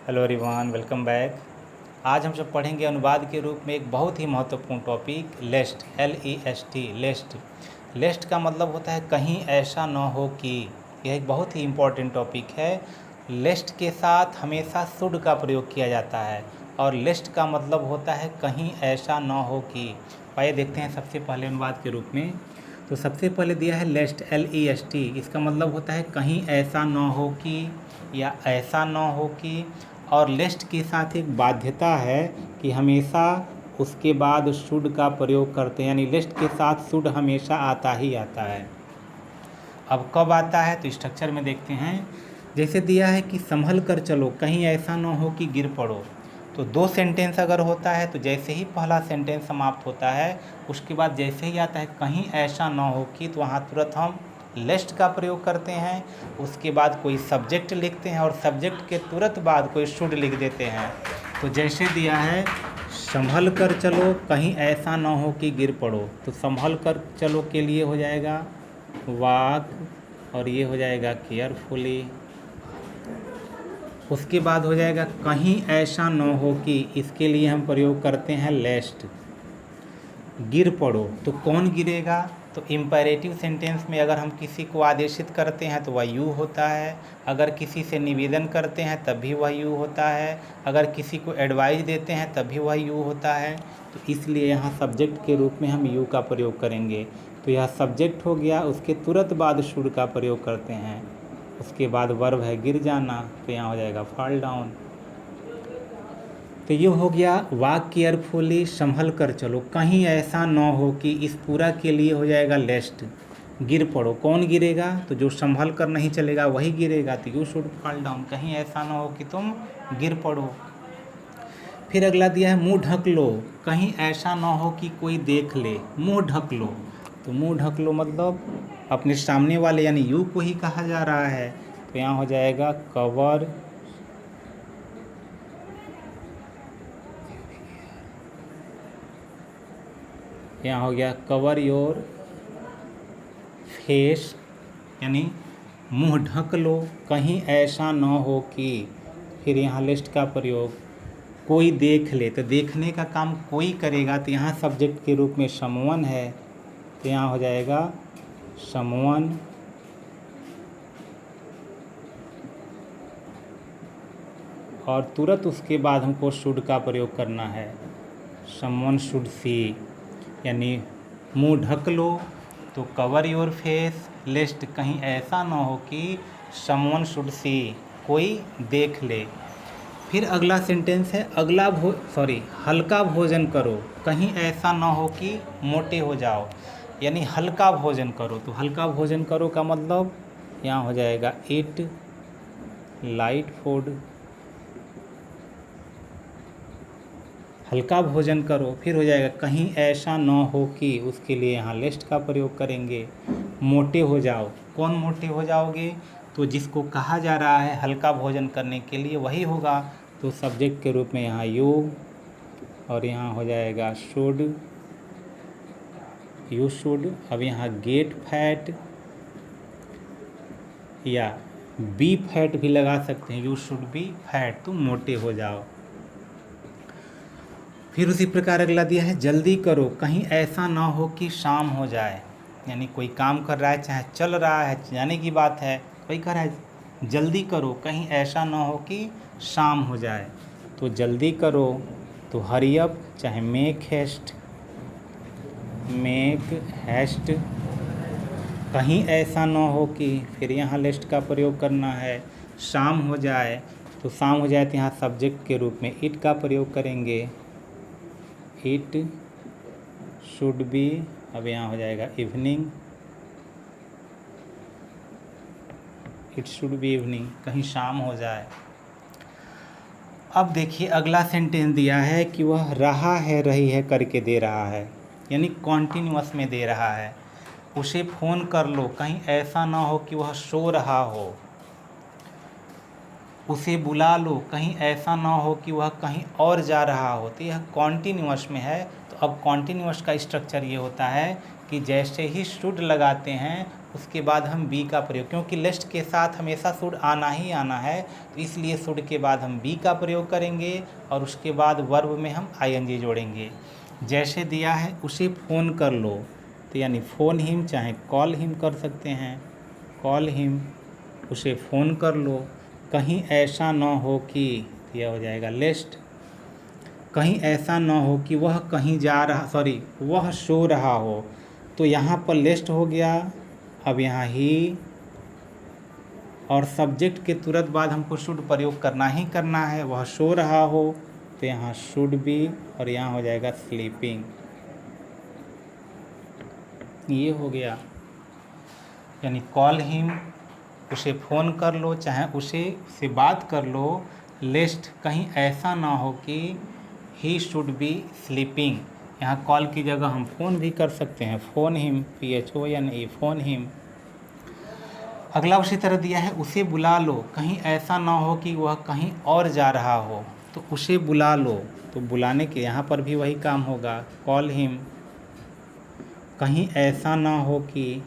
Hello everyone, welcome back. आज हम सब पढ़ेंगे अनुवाद के रूप में एक बहुत ही महत्वपूर्ण टॉपिक लेस्ट, LEST, लेस्ट। लेस्ट का मतलब होता है कहीं ऐसा न हो कि। यह एक बहुत ही इम्पोर्टेंट टॉपिक है। लेस्ट के साथ हमेशा शुड का प्रयोग किया जाता है और लेस्ट का मतलब होता है कहीं ऐसा न हो कि। आइए देखते हैं सबसे पहले अनुवाद के रूप में। तो सबसे पहले दिया है लेस्ट, LEST। इसका मतलब होता है कहीं ऐसा न हो कि या ऐसा न हो कि। और लेस्ट के साथ एक बाध्यता है कि हमेशा उसके बाद शुड का प्रयोग करते हैं, यानी लेस्ट के साथ शुड हमेशा आता ही आता है। अब कब आता है तो स्ट्रक्चर में देखते हैं। जैसे दिया है कि संभल कर चलो, कहीं ऐसा न हो कि गिर पड़ो। तो दो सेंटेंस अगर होता है तो जैसे ही पहला सेंटेंस समाप्त होता है उसके बाद जैसे ही आता है कहीं ऐसा न हो कि, तो वहाँ तुरंत हम लेस्ट का प्रयोग करते हैं। उसके बाद कोई सब्जेक्ट लिखते हैं और सब्जेक्ट के तुरंत बाद कोई शुड लिख देते हैं। तो जैसे दिया है संभल कर चलो, कहीं ऐसा न हो कि गिर पड़ो। तो संभल कर चलो के लिए हो जाएगा वॉक और ये हो जाएगा केयरफुली। उसके बाद हो जाएगा कहीं ऐसा न हो कि, इसके लिए हम प्रयोग करते हैं लेस्ट। गिर पड़ो, तो कौन गिरेगा? तो इम्पेरेटिव सेंटेंस में अगर हम किसी को आदेशित करते हैं तो वह यू होता है। अगर किसी से निवेदन करते हैं तब भी वह यू होता है। अगर किसी को एडवाइस देते हैं तब भी वह यू होता है। तो इसलिए यहाँ सब्जेक्ट के रूप में हम यू का प्रयोग करेंगे। तो यह सब्जेक्ट हो गया, उसके तुरंत बाद शुड का प्रयोग करते हैं। उसके बाद वर्ब है गिर जाना, तो यहाँ हो जाएगा फॉल डाउन। तो ये हो गया वॉक केयरफुली, संभल कर चलो, कहीं ऐसा न हो कि। इस पूरा के लिए हो जाएगा लेस्ट। गिर पड़ो, कौन गिरेगा? तो जो संभल कर नहीं चलेगा वही गिरेगा। तो यू शुड फॉल डाउन, कहीं ऐसा न हो कि तुम गिर पड़ो। फिर अगला दिया है मुंह ढक लो, कहीं ऐसा न हो कि कोई देख ले। मुंह ढक लो, तो मुंह ढक लो मतलब अपने सामने वाले यानी यू को ही कहा जा रहा है। तो यहाँ हो जाएगा कवर, यहाँ हो गया कवर योर फेस, यानी मुंह ढक लो कहीं ऐसा न हो कि। फिर यहाँ लिस्ट का प्रयोग कोई देख ले, तो देखने का काम कोई करेगा। तो यहाँ सब्जेक्ट के रूप में समवन है, तो यहाँ हो जाएगा समवन। और तुरंत उसके बाद हमको शुड का प्रयोग करना है। समवन शुड सी, यानी मुंह ढक लो तो कवर योर फेस, लिस्ट कहीं ऐसा ना हो कि समवन शुड सी, कोई देख ले। फिर अगला सेंटेंस है हल्का भोजन करो, कहीं ऐसा ना हो कि मोटे हो जाओ, यानी हल्का भोजन करो। तो हल्का भोजन करो का मतलब यहाँ हो जाएगा ईट लाइट फूड, हल्का भोजन करो। फिर हो जाएगा कहीं ऐसा न हो कि, उसके लिए यहाँ लिस्ट का प्रयोग करेंगे। मोटे हो जाओ, कौन मोटे हो जाओगे? तो जिसको कहा जा रहा है हल्का भोजन करने के लिए वही होगा। तो सब्जेक्ट के रूप में यहाँ यू और यहाँ हो जाएगा शुड, यू शुड। अब यहाँ गेट फैट या बी फैट भी लगा सकते हैं, यू शुड बी फैट, तुम मोटे हो जाओ। फिर उसी प्रकार अगला दिया है जल्दी करो, कहीं ऐसा ना हो कि शाम हो जाए, यानी कोई काम कर रहा है चाहे चल रहा है, जाने की बात है, कोई कह रहा है जल्दी करो, कहीं ऐसा ना हो कि शाम हो जाए। तो जल्दी करो तो हरी अप, चाहे मेक हेस्ट, मेक हेस्ट। कहीं ऐसा ना हो कि, फिर यहाँ लिस्ट का प्रयोग करना है। शाम हो जाए, तो शाम हो जाए तो यहाँ सब्जेक्ट के रूप में इट का प्रयोग करेंगे। इट शुड बी, अब यहाँ हो जाएगा evening, it should be evening, कहीं शाम हो जाए। अब देखिए अगला सेंटेंस दिया है कि वह रहा है रही है करके दे रहा है, यानी कॉन्टिन्यूअस में दे रहा है। उसे फ़ोन कर लो, कहीं ऐसा ना हो कि वह सो रहा हो। उसे बुला लो, कहीं ऐसा ना हो कि वह कहीं और जा रहा हो। तो यह कॉन्टिन्यूअस में है। तो अब कॉन्टिन्यूअस का स्ट्रक्चर ये होता है कि जैसे ही शुड लगाते हैं उसके बाद हम बी का प्रयोग, क्योंकि लेस्ट के साथ हमेशा शुड आना ही आना है, तो इसलिए शुड के बाद हम बी का प्रयोग करेंगे और उसके बाद वर्ब में हम आईएनजी जोड़ेंगे। जैसे दिया है उसे फ़ोन कर लो, तो यानी फ़ोन हिम चाहे कॉल हिम कर सकते हैं, कॉल हिम, उसे फ़ोन कर लो। कहीं ऐसा ना हो कि, यह हो जाएगा लेस्ट, कहीं ऐसा ना हो कि वह कहीं जा रहा, सॉरी वह सो रहा हो, तो यहाँ पर लेस्ट हो गया। अब यहाँ ही और सब्जेक्ट के तुरंत बाद हमको शुड प्रयोग करना ही करना है, वह सो रहा हो, तो यहाँ शुड बी और यहाँ हो जाएगा स्लीपिंग। ये हो गया, यानी कॉल हिम, उसे फ़ोन कर लो चाहे उसे बात कर लो, लेस्ट कहीं ऐसा ना हो कि ही शुड बी स्लीपिंग। यहाँ कॉल की जगह हम फ़ोन भी कर सकते हैं, phone him, PHONE, phone him. अगला उसी तरह दिया है उसे बुला लो, कहीं ऐसा ना हो कि वह कहीं और जा रहा हो, तो उसे बुला लो, तो बुलाने के यहाँ पर भी वही काम होगा, कॉल हिम। कहीं ऐसा ना हो कि,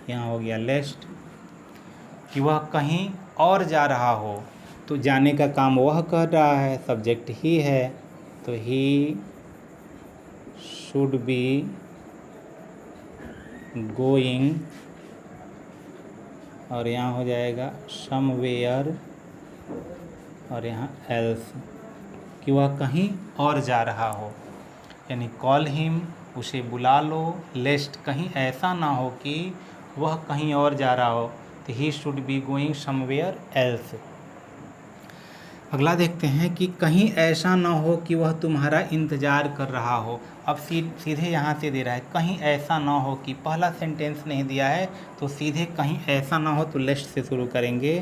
यहाँ हो गया लेस्ट, कि वह कहीं और जा रहा हो, तो जाने का काम वह कर रहा है, सब्जेक्ट ही है, तो ही शुड बी गोइंग, और यहाँ हो जाएगा समवेयर और यहाँ एल्स, कि वह कहीं और जा रहा हो। यानी कॉल हिम, उसे बुला लो, लेस्ट कहीं ऐसा ना हो कि वह कहीं और जा रहा हो, तो he should be going somewhere else. अगला देखते हैं कि कहीं ऐसा ना हो कि वह तुम्हारा इंतज़ार कर रहा हो। अब सीधे यहाँ से दे रहा है कहीं ऐसा ना हो कि, पहला सेंटेंस नहीं दिया है तो सीधे कहीं ऐसा ना हो तो लेस्ट से शुरू करेंगे,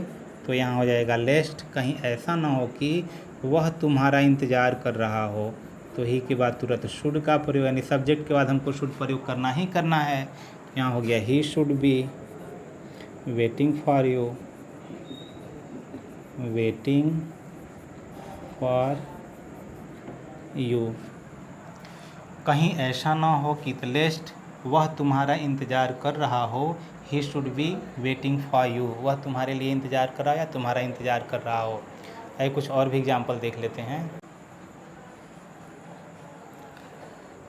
तो यहाँ हो जाएगा लेस्ट, कहीं ऐसा ना हो कि वह तुम्हारा इंतज़ार कर रहा हो, तो ही के बाद तुरंत शुड का प्रयोग, यानी सब्जेक्ट के बाद हमको शुड प्रयोग करना ही करना है। यहाँ हो गया he should be waiting for you, waiting for you. कहीं ऐसा ना हो कि, तो लेस्ट वह तुम्हारा इंतज़ार कर रहा हो, he should be waiting for you, वह तुम्हारे लिए इंतज़ार कर रहा है या तुम्हारा इंतज़ार कर रहा हो। आइए कुछ और भी एग्जाम्पल देख लेते हैं।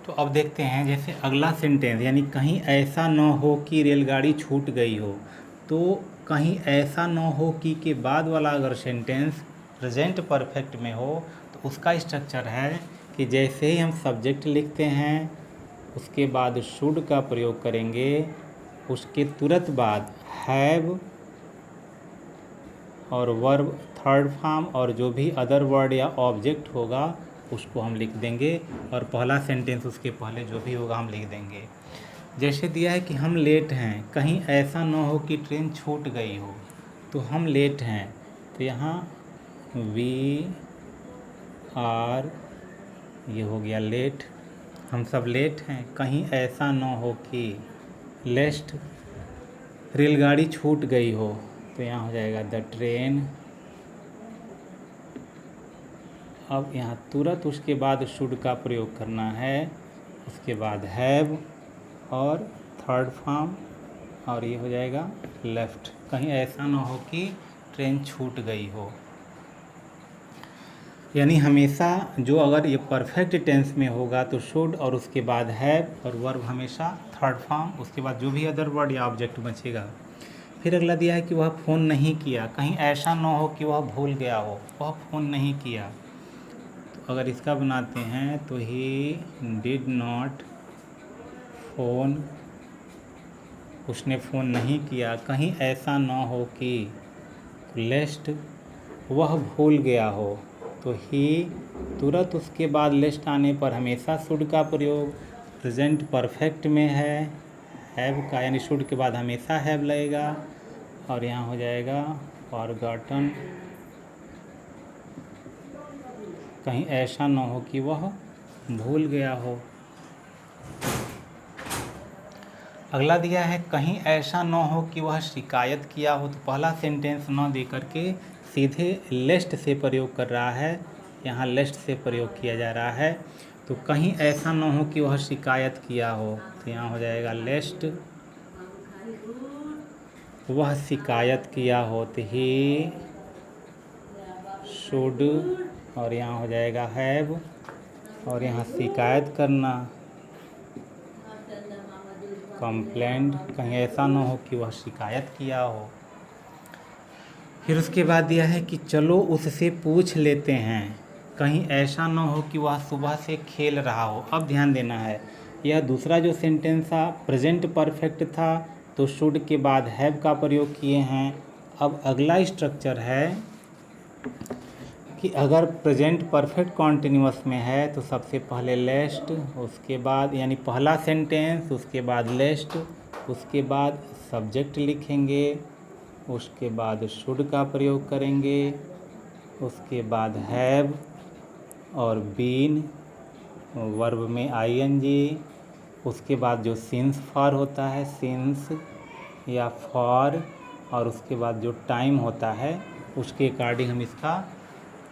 तो अब देखते हैं जैसे अगला सेंटेंस, यानी कहीं ऐसा ना हो कि रेलगाड़ी छूट गई हो, तो कहीं ऐसा ना हो कि के बाद वाला अगर सेंटेंस प्रेजेंट परफेक्ट में हो, तो उसका स्ट्रक्चर है कि जैसे ही हम सब्जेक्ट लिखते हैं उसके बाद शुड का प्रयोग करेंगे, उसके तुरंत बाद हैव और वर्ब थर्ड फॉर्म और जो भी अदर वर्ड या ऑब्जेक्ट होगा उसको हम लिख देंगे, और पहला सेंटेंस उसके पहले जो भी होगा हम लिख देंगे। जैसे दिया है कि हम लेट हैं, कहीं ऐसा ना हो कि ट्रेन छूट गई हो, तो हम लेट हैं, तो यहाँ वी आर, ये हो गया लेट, हम सब लेट हैं। कहीं ऐसा ना हो कि लेस्ट रेलगाड़ी छूट गई हो, तो यहाँ हो जाएगा द ट्रेन। अब यहाँ तुरंत उसके बाद शुड का प्रयोग करना है, उसके बाद हैव और थर्ड फॉर्म, और ये हो जाएगा लेफ्ट। कहीं ऐसा ना हो कि ट्रेन छूट गई हो, यानी हमेशा जो अगर ये परफेक्ट टेंस में होगा तो शुड और उसके बाद हैव और वर्ब हमेशा थर्ड फॉर्म, उसके बाद जो भी अदर वर्ड या ऑब्जेक्ट बचेगा। फिर अगला दिया है कि वह फ़ोन नहीं किया, कहीं ऐसा ना हो कि वह भूल गया हो, वह फ़ोन नहीं किया, तो अगर इसका बनाते हैं तो ही डिड नॉट फ़ोन, उसने फ़ोन नहीं किया। कहीं ऐसा ना हो कि लेस्ट वह भूल गया हो, तो ही तुरंत उसके बाद लेस्ट आने पर हमेशा शुड का प्रयोग, प्रेजेंट परफेक्ट में है हैव का, यानी शुड के बाद हमेशा हैव लगेगा, और यहाँ हो जाएगा फॉरगॉटन, कहीं ऐसा ना हो कि वह भूल गया हो। अगला दिया है कहीं ऐसा ना हो कि वह शिकायत किया हो, तो पहला सेंटेंस ना दे करके सीधे लेस्ट से प्रयोग कर रहा है, यहाँ लेस्ट से प्रयोग किया जा रहा है। तो कहीं ऐसा ना हो कि वह शिकायत किया हो, तो यहाँ हो जाएगा लेस्ट, वह शिकायत किया हो, तो ही शुड, और यहाँ हो जाएगा हैव, और यहाँ शिकायत करना, कंप्लेंट, कहीं ऐसा ना हो कि वह शिकायत किया हो। फिर उसके बाद दिया है कि चलो उससे पूछ लेते हैं, कहीं ऐसा ना हो कि वह सुबह से खेल रहा हो। अब ध्यान देना है, यह दूसरा जो सेंटेंस था प्रेजेंट परफेक्ट था, तो शुड के बाद हैव का प्रयोग किए हैं। अब अगला स्ट्रक्चर है कि अगर प्रेजेंट परफेक्ट कॉन्टिन्यूअस में है तो सबसे पहले लेस्ट, उसके बाद यानी पहला सेंटेंस, उसके बाद लेस्ट, उसके बाद सब्जेक्ट लिखेंगे, उसके बाद शुड का प्रयोग करेंगे, उसके बाद हैव और बीन, वर्ब में आईएनजी, उसके बाद जो सिंस फॉर होता है, सिंस या फॉर, और उसके बाद जो टाइम होता है उसके अकॉर्डिंग हम इसका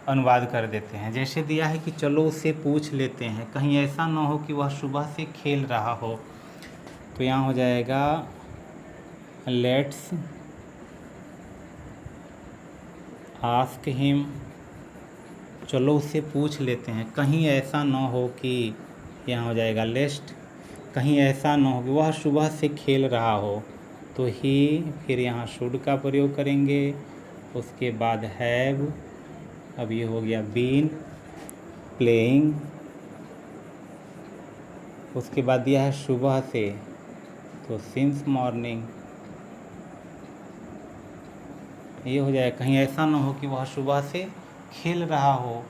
अनुवाद कर देते हैं। जैसे दिया है कि चलो उससे पूछ लेते हैं, कहीं ऐसा ना हो कि वह सुबह से खेल रहा हो, तो यहाँ हो जाएगा लेट्स आस्क हिम, चलो उससे पूछ लेते हैं, कहीं ऐसा ना हो कि, यहाँ हो जाएगा लेस्ट, कहीं ऐसा ना हो कि वह सुबह से खेल रहा हो, तो ही, फिर यहाँ शुड का प्रयोग करेंगे, उसके बाद हैव, अब ये हो गया बीन प्लेइंग, उसके बाद दिया है सुबह से, तो सिंस मॉर्निंग, ये हो जाएगा कहीं ऐसा ना हो कि वह सुबह से खेल रहा हो।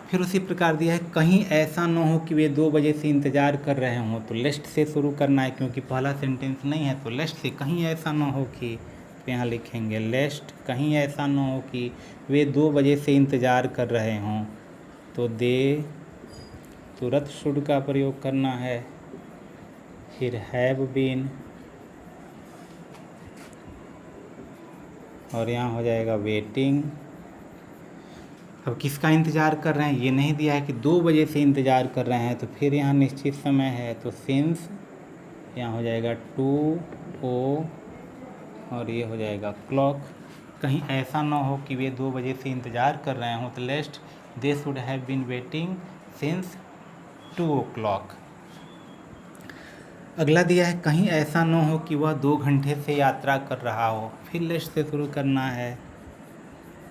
फिर उसी प्रकार दिया है कहीं ऐसा ना हो कि वे 2 बजे से इंतज़ार कर रहे हों, तो लेस्ट से शुरू करना है क्योंकि पहला सेंटेंस नहीं है, तो लेस्ट से कहीं ऐसा ना हो कि, तो यहाँ लिखेंगे लेस्ट, कहीं ऐसा ना हो कि वे 2 बजे से इंतज़ार कर रहे हों, तो दे, तुरंत शुड का प्रयोग करना है, फिर हैव बीन, और यहाँ हो जाएगा वेटिंग। अब किसका इंतज़ार कर रहे हैं, ये नहीं दिया है कि 2 बजे से इंतज़ार कर रहे हैं, तो फिर यहाँ निश्चित समय है, तो सिंस, यहाँ हो जाएगा 2 ओ, और ये हो जाएगा क्लॉक, कहीं ऐसा ना हो कि वे 2 बजे से इंतज़ार कर रहे हों, तो lest they should have been waiting since 2 o'clock। अगला दिया है कहीं ऐसा ना हो कि वह 2 घंटे से यात्रा कर रहा हो, फिर लेस्ट से शुरू करना है,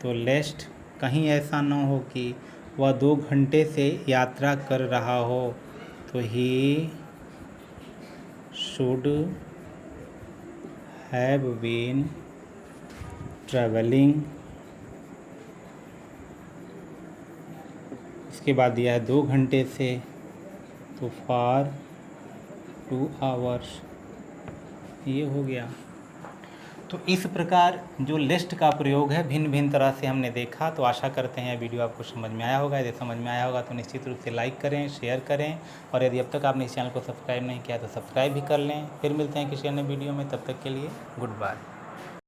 तो लेस्ट, कहीं ऐसा ना हो कि वह 2 घंटे से यात्रा कर रहा हो, तो he should have been travelling, उसके बाद दिया है 2 घंटे से, तो फॉर 2 hours, ये हो गया। तो इस प्रकार जो लिस्ट का प्रयोग है भिन्न भिन्न तरह से हमने देखा। तो आशा करते हैं वीडियो आपको समझ में आया होगा। यदि समझ में आया होगा तो निश्चित रूप से लाइक करें, शेयर करें, और यदि अब तक आपने इस चैनल को सब्सक्राइब नहीं किया तो सब्सक्राइब भी कर लें। फिर मिलते हैं किसी अन्य वीडियो में, तब तक के लिए गुड बाय।